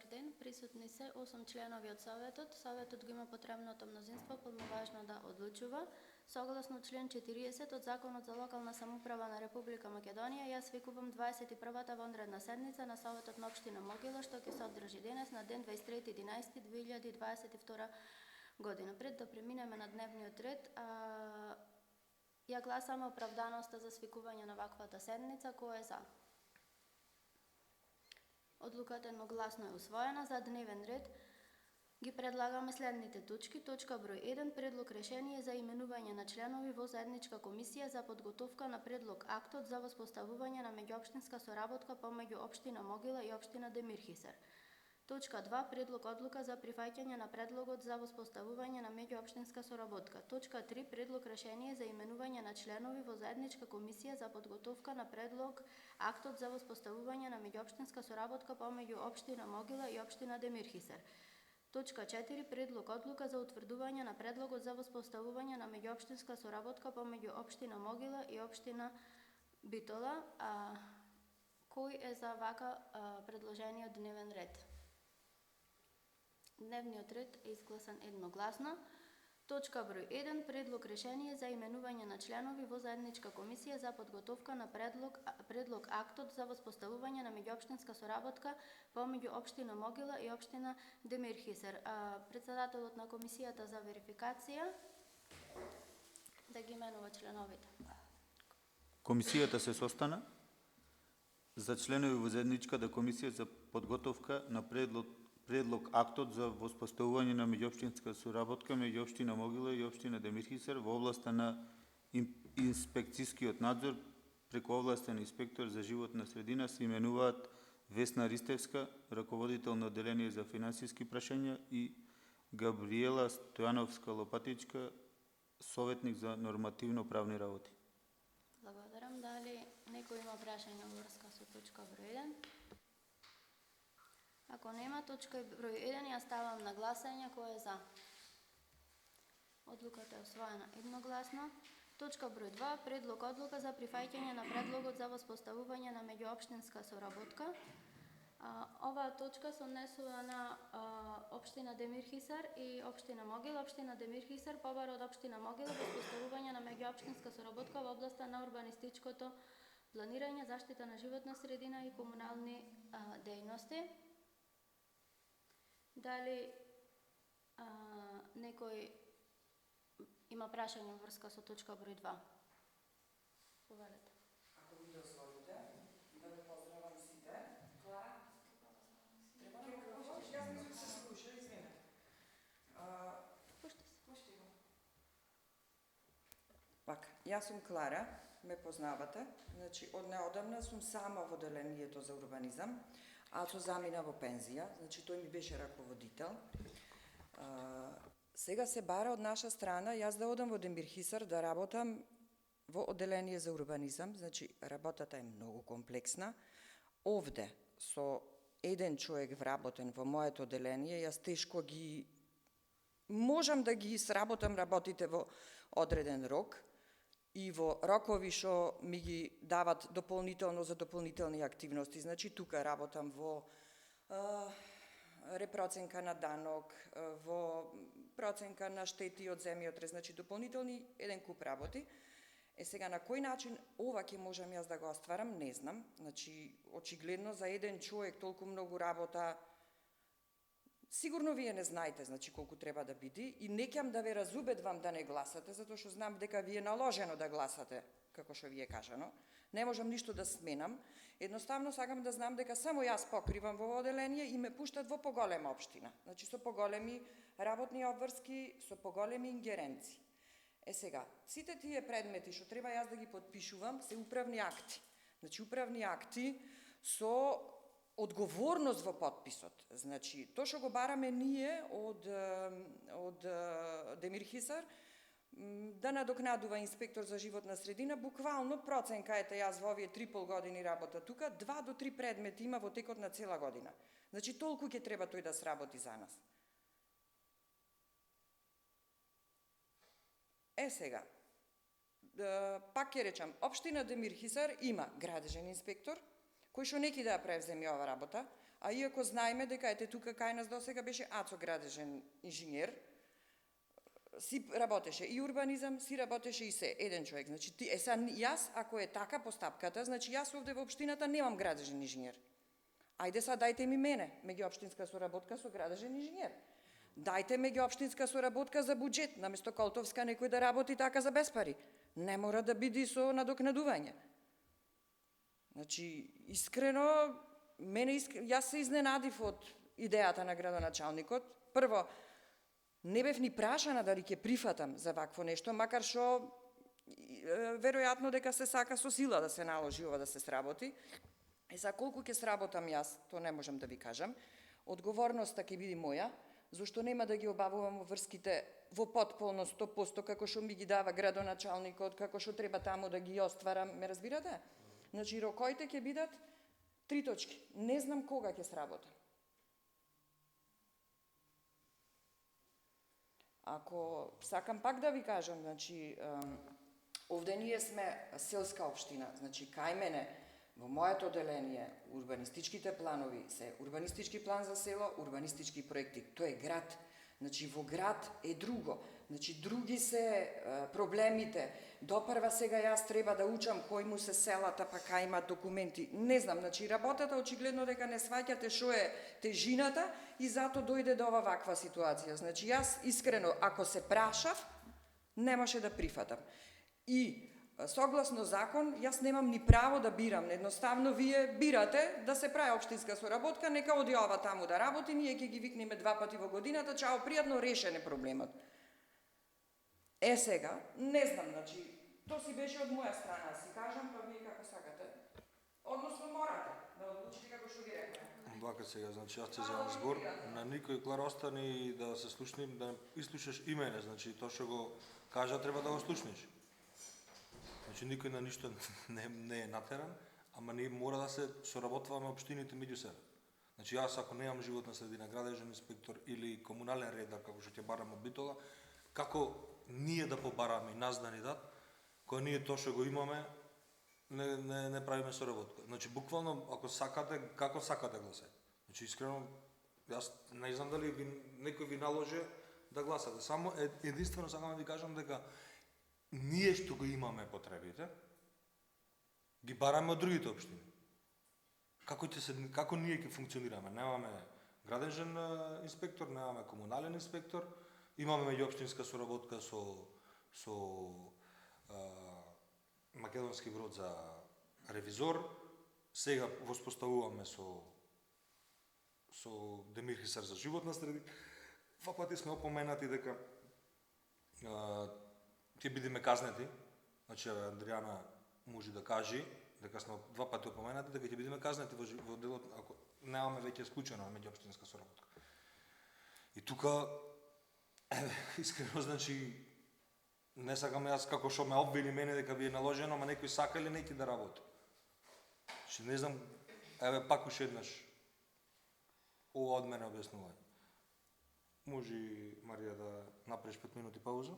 Добар ден, присутни се 8 членови од Советот. Советот го има потребното мнозинство, полноважно да одлучува. Согласно член 40 од Законот за локална самоуправа на Република Македонија, јас свикувам 21-та вонредна седница на Советот на Општина Могила, што ќе се одржи денес на ден 23.11.2022 година. Пред да преминеме на дневниот ред, ја гласаме оправданоста за свикување на ваквата седница. Кој е за? Одлуката едногласно е усвоена. За дневен ред ги предлагаме следните точки. Точка број 1. Предлог решение за именување на членови во заедничка комисија за подготовка на предлог актот за воспоставување на меѓуопштинска соработка помеѓу Општина Могила и Општина Демирхисар. Точка 2. Предлог одлука за прифаќање на предлогот за воспоставување на меѓуопштинска соработка. Точка 3. Предлог решение за именување на членови во заедничка комисија за подготовка на предлог актот за воспоставување на меѓуопштинска соработка помеѓу Општина Могила и Општина Демирхисар. Точка 4. Предлог одлука за утврдување на предлогот за воспоставување на меѓуопштинска соработка помеѓу Општина Могила и Општина Битола. Кој е за вака предложениот дневен ред? Дневниот ред е изгласан едногласно. Точка број 1. Предлог решение за именување на членови во заедничка комисија за подготовка на предлог актот за воспоставување на меѓуопштинска соработка помеѓу Општина Могила и Општина Демирхисар. Председателот на комисијата за верификација да ги именува членовите. Комисијата се состана за членови во заедничката комисија за подготовка на предлог актот за воспоставување на меѓуопштинска соработка меѓу Општина Могила и Општина Демирхисар во областа на инспекцијскиот надзор преку овластен инспектор за животна средина се именуваат Весна Ристевска, раководител на одделение за финансиски прашања, и Габриела Стојановска-Лопатичка, советник за нормативно правни работи. Благодарам. Дали некој има прашање во врска со точка број 1? Ако нема, точка број 1 ја ставам на гласање. Кој е за? Одлуката е усвоена едногласно. Точка број 2. Предлог одлука за прифаќање на предлогот за воспоставување на меѓуопштинска соработка. Оваа точка се однесува на Општина Демирхисар и Општина Могила. Општина Демирхисар побара од Општина Могила воспоставување на меѓуопштинска соработка во областа на урбанистичкото планирање, заштита на животна средина и комунални дејности. Дали некој има прашање во врска со точка број 2? Повелете. Ако ми дозволите, да ве поздравам сите. Клара? Треба да го пуштиш? Јас мислам да се слуша, извинете. Пушти се. Пушти го. Пак, јас сум Клара, ме познавате. Значи, од неодамна сум сама во одделението за урбанизам, а со замина во пензија, значи тој ми беше раководител. Сега се бара од наша страна јас да одам во Демирхисар да работам во одделение за урбанизам, значи работата е многу комплексна. Овде со еден човек вработен во моето одделение, јас тешко ги можам да ги сработам работите во одреден рок и во рокови што ми ги дават дополнително за дополнителни активности. Значи тука работам во репроценка на данок, во проценка на штети од земјотрес, значи дополнителни еден куп работи. Сега на кој начин ова ќе можам јас да го остварам, не знам. Значи очигледно за еден човек толку многу работа сигурно вие не знаете, значи колку треба да биде, и не ќе да ве разубедвам да не гласате, затоа што знам дека ви е наложено да гласате, како што ви е кажано. Не можам ништо да сменам. Едноставно сакам да знам дека само јас покривам во одделение и ме пуштат во поголема општина. Значи со поголеми работни обврски, со поголеми ингеренции. Сега, сите тие предмети што треба јас да ги подпишувам се управни акти. Значи управни акти со одговорност во подписот. Значи, тоа што го бараме ние од Демирхисар, да надокнадува инспектор за животна средина, буквално проценка, ете јас во овие 3,5 години работа тука, 2 до 3 предмети има во текот на цела година. Значи, толку ќе треба тој да сработи за нас. Сега, пак ќе речам, Општина Демирхисар има градежен инспектор, кој што неки да ја превземе ова работа, а иако знаеме дека ете тука кај нас досега беше Ацо градежен инженер, си работеше и урбанизам, си работеше и се, еден човек. Значи, јас, ако е така постапката, значи јас овде во општината немам градежен инженер. Ајде са, дајте ми мене, меѓуопштинска соработка со градежен инженер. Дајте меѓуопштинска соработка за буџет, наместо Колтовска некој да работи така за без пари. Не мора да биде со надокнадување. Значи, искрено, јас се изненадив од идејата на градоначалникот. Прво, не бев ни прашана дали ќе прифатам за вакво нешто, макар што веројатно дека се сака со сила да се наложи ова да се сработи. За колку ќе сработам јас, то не можам да ви кажам. Одговорноста ќе биде моја, зашто нема да ги обавувам врските во потполно 100% како што ми ги дава градоначалникот, како што треба таму да ги остварам, ме разбирате? Значи, рокоите ќе бидат 3 точки. Не знам кога ќе сработам. Ако сакам пак да ви кажам, значи, овде ние сме селска општина, значи, кај мене, во моето оделение, урбанистичките планови се урбанистички план за село, урбанистички проекти. Тоа е град. Значи, во град е друго. Значи, други се проблемите. Допрва сега јас треба да учам кој му се селата, па кај има документи. Не знам, значи, работата очигледно дека не сваќате што е тежината и зато дојде до ова ваква ситуација. Значи, јас искрено, ако се прашав, не може да прифатам. И согласно закон, јас немам ни право да бирам. Едноставно, вие бирате да се прави општинска соработка, нека оди ова таму да работи, ние ќе ги викнеме 2 пати во годината, чао, пријатно, решен е проблемот. Сега, не знам, значи, то си беше од моја страна, си кажам, па вие како сакате. Односно, морате да одлучите како што ви рекла. Вака сега, значи, јас ќе земам збор, на никој клар остани да се слушним, да изслушаш и мене, значи, тоа што го кажа, треба да го слушнеш. Значи, никој на ништо не е натеран, ама ние мора да се соработваме општините меѓу себе. Значи, јас ако немам животна средина, градежен инспектор или комунален редар, како што ќе барам од Битола, како ние да побараме и нас да ни дат, кој ние тоа што го имаме, не правиме соработка. Значи, буквално, ако сакате, како сакате гласајте. Значи, искрено, јас не знам дали некој ви наложи да гласате. Само единствено сакам да ви кажам дека ние што го имаме потребите, ги бараме од другите општини. Како ние ќе функционираме? Немаме градежен инспектор, немаме комунален инспектор, имаме меѓуопштинска соработка со Македонски брод за ревизор, сега воспоставуваме со Демир Хисар за животна средина. Два пати сме опоменати дека ќе бидеме казнети, значи Андријана може да кажи дека сме 2 пати опоменати дека ќе бидеме казнети во делот ако немаме веќе склучена меѓуопштинска соработка. И тука искрено, значи, не сакам јас како што ме обвини мене дека ви е наложено, ама некој сака или неки да работи. Значи, не знам, еве пак уште еднаш ова од мене објаснување. Може Марија да направиш 5 минути пауза?